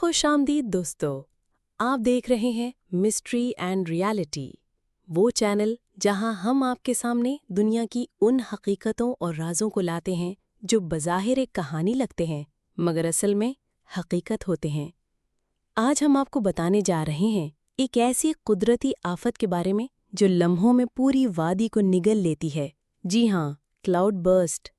खुश आमदीद दोस्तों, आप देख रहे हैं मिस्ट्री एंड रियलिटी, वो चैनल जहां हम आपके सामने दुनिया की उन हकीकतों और राजों को लाते हैं जो बज़ाहिर एक कहानी लगते हैं मगर असल में हकीकत होते हैं। आज हम आपको बताने जा रहे हैं एक ऐसी कुदरती आफत के बारे में जो लम्हों में पूरी वादी को निगल लेती है। जी हाँ, क्लाउड बर्स्ट।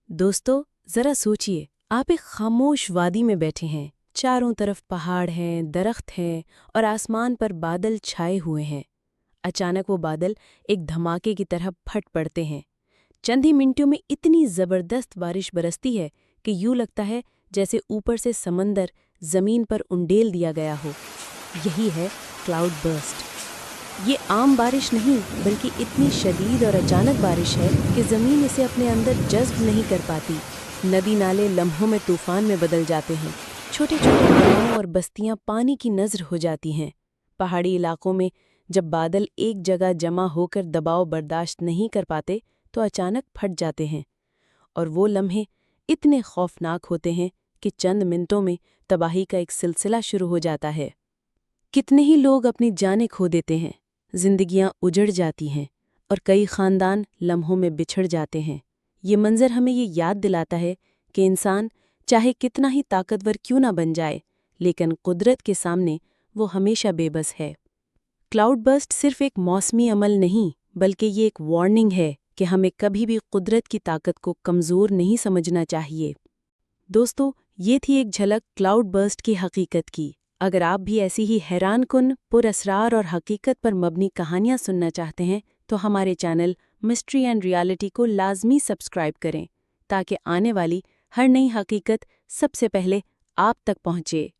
दोस्तों, ज़रा सोचिए, आप एक खामोश वादी में बैठे हैं, चारों तरफ पहाड़ हैं, दरख्त हैं और आसमान पर बादल छाए हुए हैं। अचानक वो बादल एक धमाके की तरह फट पड़ते हैं। चंद ही मिनटों में इतनी ज़बरदस्त बारिश बरसती है कि यूँ लगता है जैसे ऊपर से समंदर ज़मीन पर उंडेल दिया गया हो। यही है क्लाउड बर्स्ट। ये आम बारिश नहीं बल्कि इतनी शदीद और अचानक बारिश है कि ज़मीन इसे अपने अंदर जज़्ब नहीं कर पाती। नदी नाले लम्हों में तूफ़ान में बदल जाते हैं। छोटे छोटे गाँव और बस्तियां पानी की नज़र हो जाती हैं। पहाड़ी इलाकों में जब बादल एक जगह जमा होकर दबाव बर्दाश्त नहीं कर पाते तो अचानक फट जाते हैं और वो लम्हे इतने खौफनाक होते हैं कि चंद मिनटों में तबाही का एक सिलसिला शुरू हो जाता है। कितने ही लोग अपनी जानें खो देते हैं, जिंदगियां उजड़ जाती हैं और कई खानदान लम्हों में बिछड़ जाते हैं। ये मंजर हमें ये याद दिलाता है कि इंसान चाहे कितना ही ताकतवर क्यों ना बन जाए, लेकिन कुदरत के सामने वो हमेशा बेबस है। क्लाउड बर्स्ट सिर्फ एक मौसमी अमल नहीं बल्कि ये एक वार्निंग है कि हमें कभी भी कुदरत की ताकत को कमज़ोर नहीं समझना चाहिए। दोस्तों, ये थी एक झलक क्लाउड बर्स्ट की हकीकत की। अगर आप भी ऐसी ही हैरानकुन, पुरअसरार और हकीकत पर मबनी कहानियाँ सुनना चाहते हैं तो हमारे चैनल मिस्ट्री एंड रियलिटी को लाजमी सब्सक्राइब करें ताकि आने वाली हर नई हकीकत सबसे पहले आप तक पहुँचे।